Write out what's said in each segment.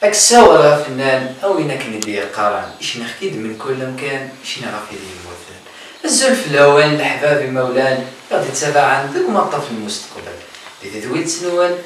أكساور فنان أو إنك ندير قران إيش نخكيد من كل مكان إيش نغفي لي الموثان الزلف الأوان الحباب مولان غادي تتابع عندك وما في المستقبل إذا ذويت سنوان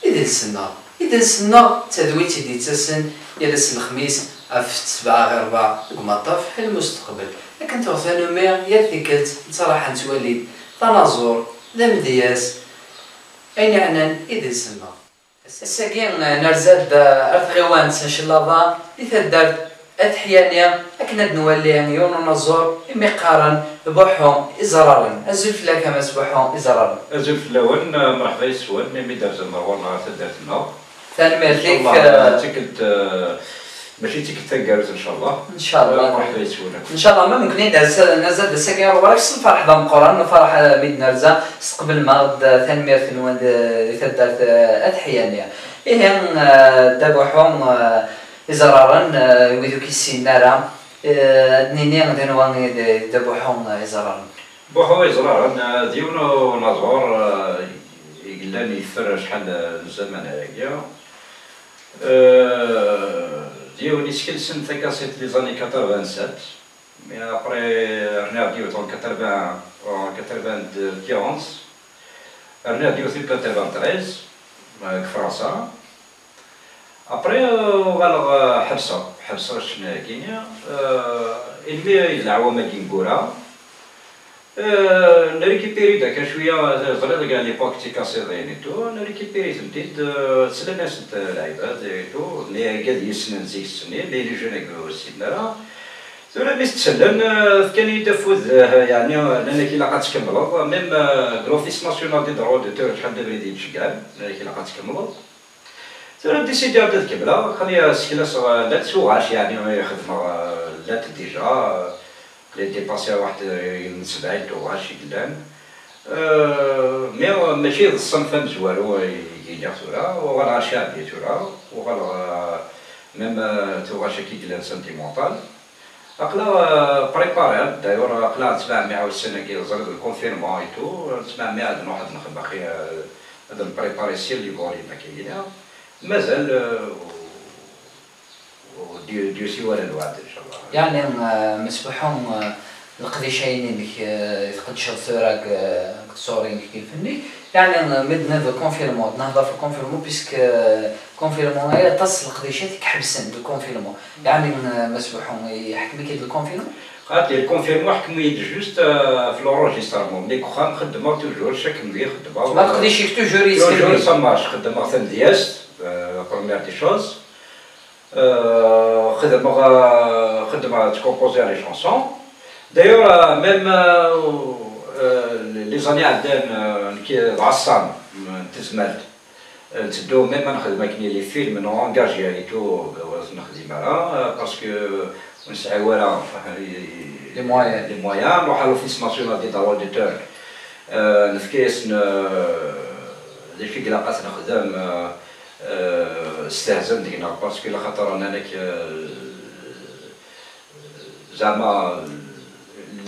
إذا السنة تدويت دي تسن يلس الخميس في 7 غير 4 وما في المستقبل لكن توثانو مير يا ثيكلت صراحة نتوليد تناظر ذا مدياس أين عنان إذا السنة الساكين نرزاد أرثغوان سنشلابا لثدرت أتحيانيا أكند نولي يون نزور مقارن بوحهم إزرارا الزلف لا كما سبحهم إزرارا الزلف الأول مرحبا يسوان مي دارز المروان تدرت النار ثاني مالك تكلت ماشي تيك تاكارز ان شاء الله. ان شاء الله مرحبا يسولك ان شاء الله. ما ممكن نزاد الساكن وراك الفرح ضم قران فرح بيد نرزا قبل ما ثاني ثنوان ثدرت أتحيانيا إيه دابوحهم إزرارا ويدوك السينارا نيني غدنوان دابوحهم إزرارا بوحو إزرارا ديونو نزور يقلاني يفر شحال الزمان هكا ديوني سكلسن تكاسيت لي زاني 87 مي ابري رنا ديو طون 80 95 رنا ديو في 93 فرنسا ابري غالغ حبسه شنا كينيا اللي العوامه كينكورا نريكيبيري داك شويه زرير كاع ليبوك تي كاسيرين تو نريكيبيري تمديد تسلا ناس العباد تو اللي قاد يسنن زيك السنين اللي جونيك السيدنا ثم مستسلن كان يدفوذ يعني لان كي لاقا تكملوا ميم لوفيس ناسيونال دي دروا دوتور شحال دابا يدي تشكال كي لاقا تكملوا ثم ديسيدي بدا تكملها خليها سكلاس لا تسوغاش يعني يخدم لا ديجا لي ديباسي واحد من 70 توغاش يقلان مي ماشي الصنف مزوالو يجي تورا وغالا شابي تورا وغالا ميم توغاش كيقلان سنتيمونتال اقلا بريباري دايور اقلا تبع معاود السنه كي زرد الكونفيرمون اي تو تبع معاود واحد نخدم باقي هذا البريباري سير لي فولي ما كاينه مازال ديو سي ولا الوعد ان شاء الله. يعني مسبحهم القديشين اللي تقدش الثراق تصورين كيف فني يعني مدنا في الكونفيرمون نهضر في الكونفيرمون بيسك كونفيرمون هي تصل القديشات كحبسن بالكونفيرمون يعني مسبحهم يحكم كي الكونفيرمون قالت لي الكونفيرمون حكم يد جوست في لوروجيسترمون ملي كوخا خدموا توجور شاك ملي خدموا ما تقدرش توجور توجور سماش خدموا ثم دياس بروميير دي شوز خدمة تكومبوزي لي شونسون دايور ميم لي زاني عدان كي العصام تزملت نتدو ميم نخدم كني لي فيلم نو انجاجي يعني تو نخدم على باسكو نسعى ولا لي مويان نروح لوفيس ناسيونال دي دروا دوتور نفكيس لي في كلاقات نخدم استهزن دينا باسكو لا خاطر انك زعما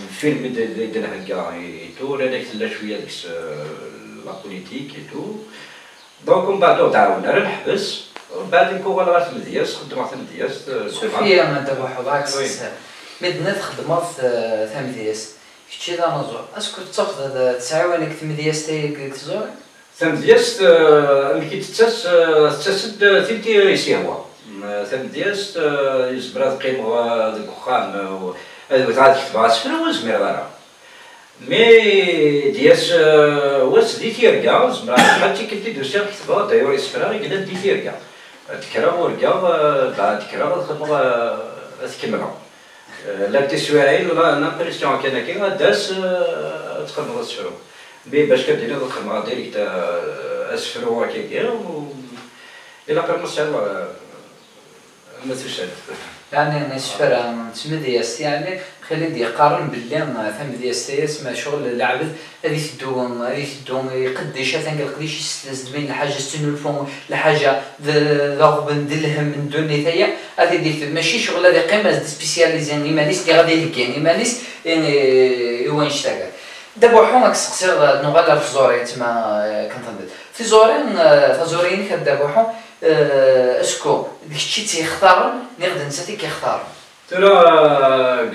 الفيلم اللي درنا هكا تو هذاك تلا شويه ديك لا بوليتيك تو دونك من بعد تعاونا نحبس بعد نكون غير في مدياس خدمت في مدياس صوفيا ما دابا حضرتك مدنا خدمه في مدياس كنتي دا نزور اسكو تاخذ تعاونك في مدياس تاعك تزور ثمدياس اللي تتسد ثلثي يسيهوا ثمدياس يزبرات قيمة ذاك الخام وتعاد كتبها سفرة وزمير غيرها مي دياس واس دي تيركا زمرا شحال تيكلتي دوسير كتبها دايور يسفرا يقلد دي تيركا تكرا وركا بعد تكرا تخدم تكملها لا تسواعي لا نابريسيون كان كي داس تخدم السفرو مي باش كدير هاد الخدمه ديريكت اسفرو هكاكا الى قرب نص ساعه ما تسد يعني نسفر تمدياس يعني خلي يقارن باللي ثمدياس تايس ما شغل العبد هذه تدوم يقديش ثاني قديش يستلزم لحاجه ستنولفون لحاجه ضرب ندلهم من دوني ثايا هذه ديك ماشي شغل هذه قيمه سبيسياليزين مانيس اللي غادي يلقاني مانيس يعني وين يشتغل دابا حومك سقسير نغادر في زورين تما كنتنضد في زورين كدابا حوم اسكو داكشي تيختار نقدر نساتي كيختار ترى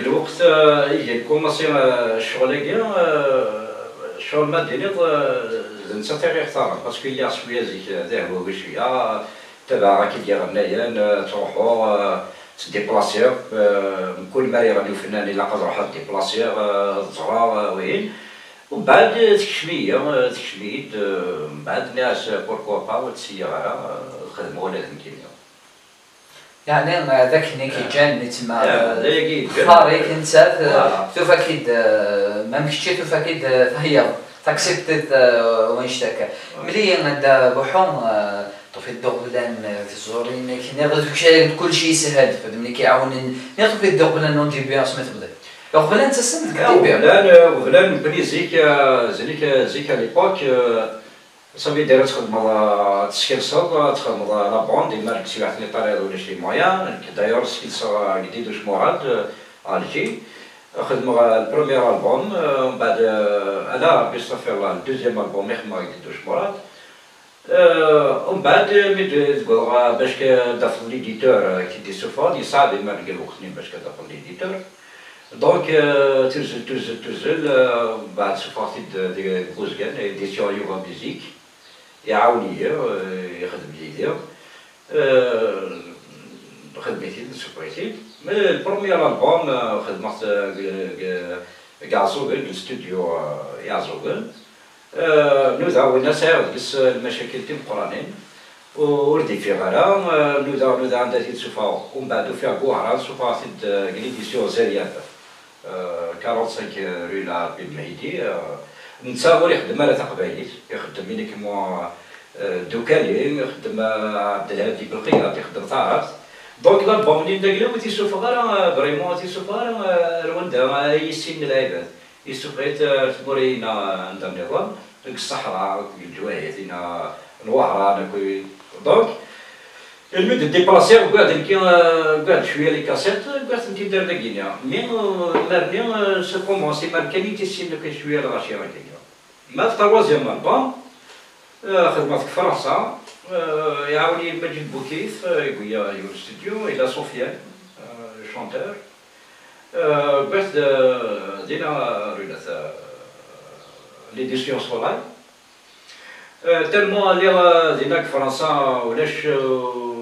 الوقت يجي كوماسي الشغل كاع الشغل ما ديني الانسان تيختار باسكو يا شويه زيك ذهبوا بشويه تبع كي داير هنايا تروحوا تديبلاسيو كل ما يغنيو فنان الا قدر واحد ديبلاسيو الزهره وين ومن بعد تكشميه من بعد ناس بوركوا با تسير الخدمه ولا الكيمياء يعني هذاك اللي كيجان تما خارج انت شوف اكيد ما مشيتي شوف اكيد هي تاكسبتت وين اشتكى ملي هذا بوحوم طفي الدوغلان في الزورين كي كل شيء سهل فهمني كيعاون نطفي الدوغلان نون دي بيان سميت بدا وغبلا انت سمت دي بيان وغبلا بني زيك ليبوك صافي دايره تخدم تسكيلسر تخدم لا بون دي مارك شي واحد لي طارير ولا شي مويان داير سكيلسر جديد واش مراد الجي خدم البروميير البوم من بعد انا باش صافي الدوزيام البوم يخدم جديد واش مراد ومن بعد تقول باش كدافع ليديتور كي دي سوفون يصعب يمرق الوقت باش كدافع ليديتور دونك تنزل بعد سوفارتي دي بوزكان ايديسيون يوغا ميوزيك يعاوني يخدم ليا خدمتي سوبريتي مي البروميير البوم خدمت كاع زوغل الاستوديو يا زوغل نوذا وين ساير بس المشاكل تاع القرانين وردي في غرام نوذا عندها تسوفا ومن بعد فيها بوهران سوفا ليديسيون زريان 45 رولا بالمهدي نتا هو اللي يخدم على تقبايلي يخدم ملي كيما دوكالي يخدم عبد الهادي بالقياط يخدم طارات دونك الالبوم اللي داك لا تيشوف غير فريمون تيشوف غير رواندا يسين العباد يسوقيت تمورينا عند النظام ديك الصحراء الجواهر هنا الوهران دونك المد ديبلاسي قعد شويه لي كاسيت قعدت ندير داكينيا مي مرني سو كومونسي ماركاني تيسين لك شويه الغاشيه هكايا ما في طوازيام البوم خدمت في فرنسا يعاوني مجيد بوكيف يقول لي يور ستوديو الى سفيان شونتور قعدت دينا رولات ليديسيون سولاي تالمون اللي دينا في فرنسا ولاش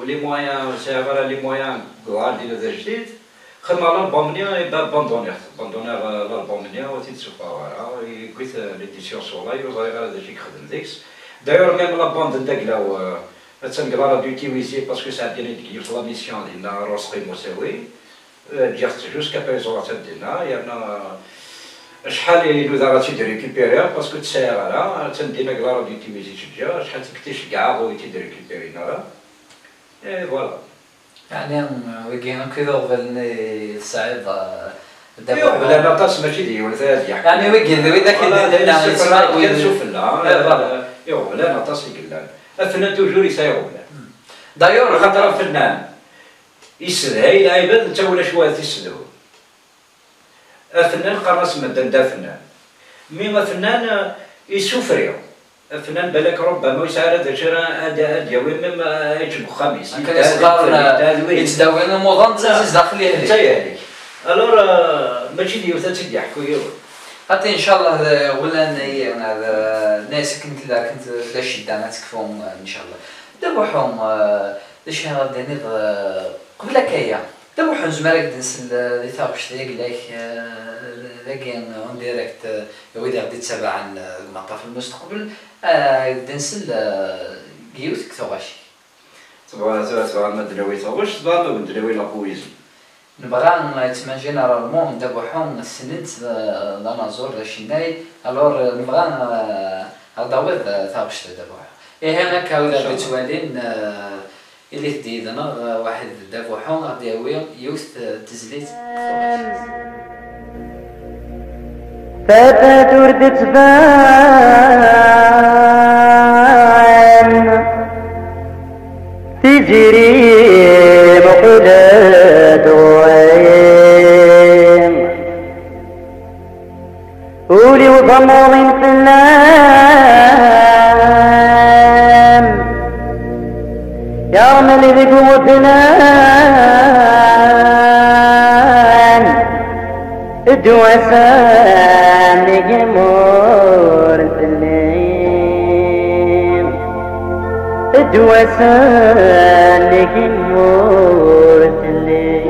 لي مويان ساعه لي مويان كوال ديال هذا الجديد خدم على البومنيا يبدا باندونير البومنيا وتيتسوفا فوالا قلت ليديسيون سولاي وصاير هذا الشيء خدم ديكس دايور ميم لا باند نداكلاو تنقرا راديو تيويزي باسكو ساعات ديالي ديك لا ميسيون ديالنا روسقي موساوي جات جوسكا بريزون ديالنا يانا شحال الوزاره تيدير ريكوبيريها باسكو تساير على تندينا كلا راديو تيويزي تجا شحال تكتيش كاع بغيتي تيدير ريكوبيرينا اي فوالا يعني ويكينا كذا غفلني صعيب دابا بلا نطاس ماشي دي ولا ثلاث يعني ويكين ذوي ذاك اللي نسمع كنشوف لا يو لا نطاس يقلان الفنان توجور يسايرو بلا دايور خاطر الفنان يسدها الى عباد انت ولا شويه تيسدو الفنان قراص مدن دا فنان ميما فنان يسوفريو الفنان بالك ربما يسعر هذا الشيء اداء ديالو مما يجب خميس يتداوين الموضوع تزيد داخليه حتى هذيك الور ماشي ديال تاتي يحكوا حتى ان شاء الله ولا الناس كنت لا شده ما تكفون ان شاء الله دابا حوم اش غادي قبل كايا دابا حوم زمالك دنس اللي ثابش لك لكن اون ديريكت ويدي غادي تتابع عن المقطع في المستقبل دنس كيوت كثوغاشي طبعا ما دراوي تغوش طبعا ما دراوي لا بويزي نبغى تما جينيرالمون ندابو حوم السنت لا نازور لا شيناي الور نبغى غداوض ثابش دابا ايه هناك هاولا بتوالين اللي تديدنا واحد دابو حوم غادي ياوي يوث تزليت فتاة ورد تبان تجري مقلة عين ولي وضمور فنان يا دوسان نجمور الليل دوسان نجمور الليل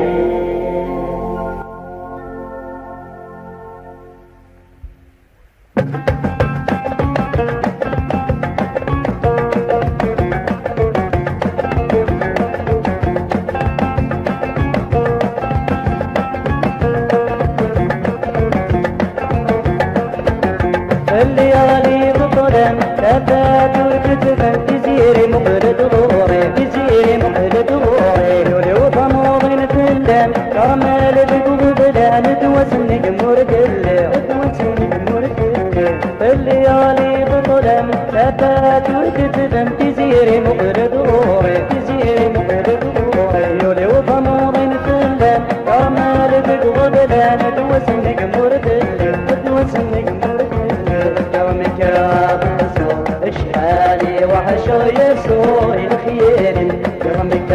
الليالي بطلم تبات وتتفن تزيري مقلد غوري تزيري مقلد غوري يولي وطموضين تلم كرمال بقلب لان توسن جمهور كله توسن جمهور كله الليالي بطلم تبات وتتفن تزيري مقلد غوري تزيري مقلد غوري يولي وطموضين تلم كرمال بقلب لان توسن جمهور كله توسن جمهور كرمك اشحالي وحشو يسوع الخير كرمك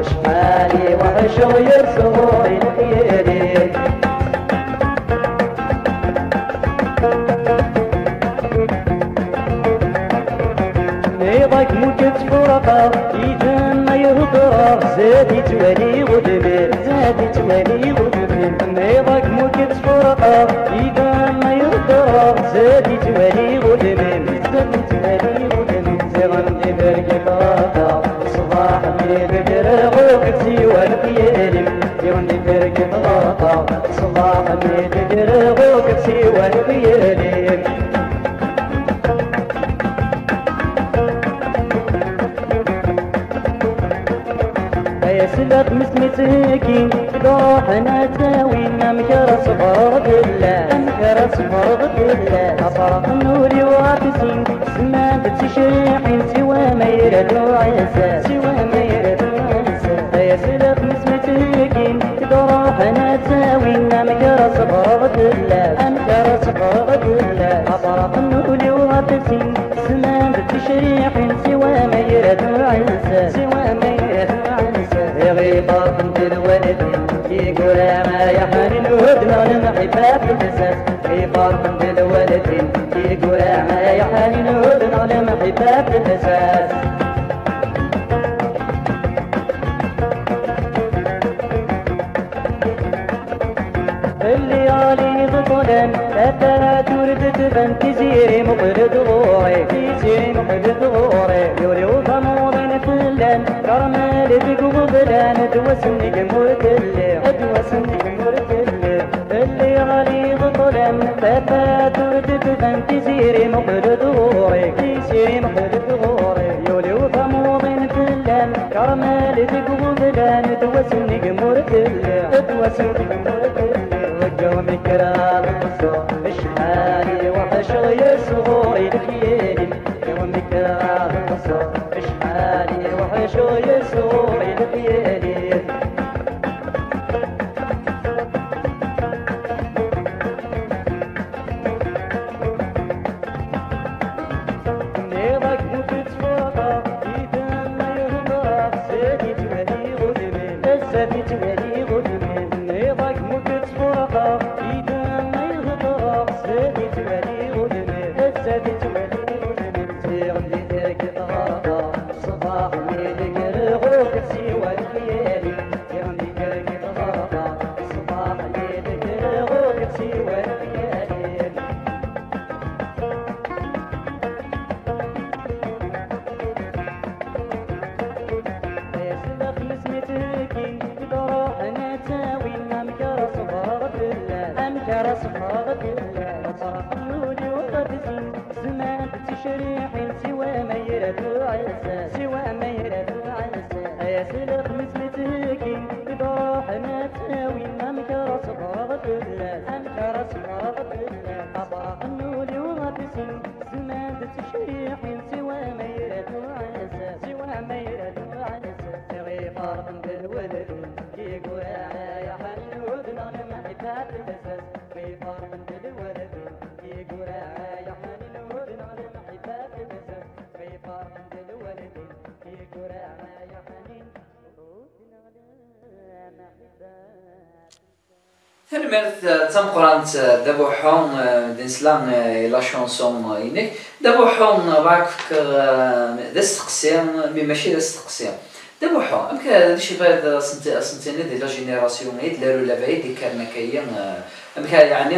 اشحالي وحشو يسوع الخير نيضك موجة فرقة إذا ما يهضر زادي توالي غدمر زادي توالي غدمر نيضك موجة فرقة إذا ما يهضر زادي توالي غدمر زادي توالي غدمر زغن دبرك فاقا صباح الليل بدرغوك سوى الخيالم زغن دبرك فاقا صباح الليل بدرغوك سوى الخيالم يسلق مسمتكين روح انا تاوينا مكر صفر بالله مكر صفر بالله افرق النور وابسين سمان بتشريحين سوى ما يرد وعيسى سوى ما يرد وعيسى يسلق مسمتكين روح انا تاوينا مكر صفر بالله مكر صفر بالله افرق النور وابسين سمان بتشريحين سوى ما يرد وعيسى سوى ما يرد وعيسى غيبار بنت الولد يقول ما يحن ودنا لمحبات الاساس غيبار بنت الولد يقول ما يحن ودنا لمحبات الاساس الليالي بطلا لا ترد تبن تزيري مقلد غوري تزيري مقلد غوري يولي وضمور فلان كرمال بقلب لان توسن جمهور كله توسن جمهور كله الليالي بطلا لا ترد تبن تزيري مقلد غوري تزيري مقلد غوري يولي وضمور فلان كرمال بقلب لان توسن جمهور كله توسن جمهور كله وجوم كرام الصوت اشحالي وحشو يسوع الخيل يوم كرام الصوت اشحالي وحشو يسوع الخيل نيضك مكت فوقا إذا ما يهضر زادي توالي غدمين زادي توالي غدمين نيضك مكت فوقا إذا ما يهضر زادي توالي غدمين زادي توالي غدمين سير اللي ترك طغاطا صباح ليلك رغوك سوى الخيال سير اللي ترك طغاطا صباح ليلك رغوك سوى الخيال يسلق مسمتكي بروح انا تاوينا مكر صفار بالله مكر صفار بالله صرف النودي وقبسين زمان تشريحين سوى ما يرد وعسى سوى ما يرد وعسى يسلق مسمتكي بروح انا تاوينا مكر صفار بالله مكر صفار بالله صرف النودي وقبسين زمان تشريحين سوى ما يرد وعسى سوى ما يرد وعسى غيبار بنت الولد يقول يا حنين ودنا لمحبات الاساس غيبار بنت الولد يقول يا حنين ودنا لمحبات الاساس غيبار بنت الولد يقول يا حنين تلمرت تمقرانت دبوحون دنسلان لا شونسون ينك دبوحون راك دستقسيم ماشي دستقسيم دبوحون امك شي بعد سنتين ديال لا جينيراسيون هيد لا ولا بعيد كان كاين امك يعني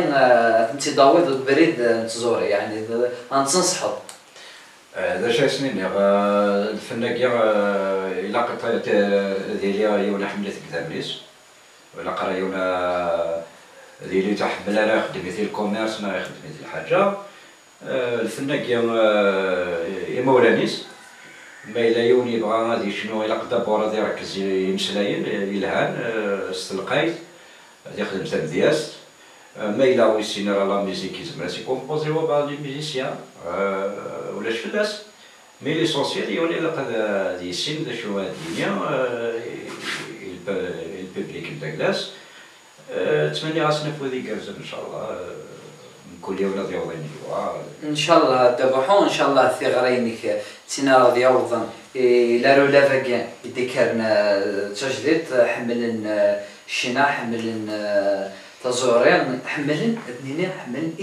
انت ضاوي البريد تزوري يعني غنتنصحو هذا شي سنين الفناكيا الا قطعت ديالي يونا حملت كذابليس ولا قرا يونا ديالي تحمل انا خدمت في الكوميرس انا خدمت في الحاجه الفناكيا يا مولانيس ما الا يوني بغا غادي شنو الا قدا بورا يركز يمسلاين يلهان استلقيت غادي خدمت مزياس ما الا ويسينا راه لا ميوزيك زعما سي كومبوزي هو بعض لي ميوزيسيان ولا شفلاس مي ليسونسيال يولي لقى دي سين شنو هاد الدنيا الببليك الباكلاس تمني راسنا في هذيك ان شاء الله كل يوم راضي يوضين ان شاء الله دبحون ان شاء الله ثغرينك تينا راضي يوضن لا رولا فاكان يذكرنا تجديد حملن شنا حملن تزورين حملن اثنين حملن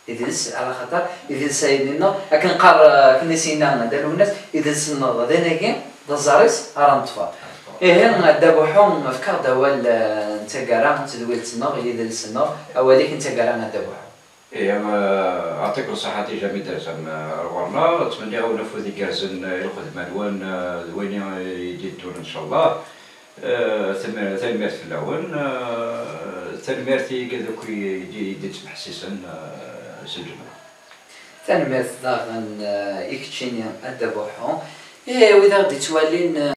إدرس على خاطر إدرس سيدنا لكن قار كنسينا داروا الناس إدرس النهضة داناكين دزاريس رانطفا إيه دابوحون فكار دوال نتاكارا تدويل تنغ إدرس النغ أوليك نتاكارا دابوحون إيه أعطيك نصيحتي جميلة زعما روانا نتمنى غاو نفوذ كازن الخدمة وين يديتون إن شاء الله ثمرت في الأول ثمرتي كذاك يديت محسسا سجنا ثمرت داغن إكتشينيا الدبوحون إيه وإذا غادي توالين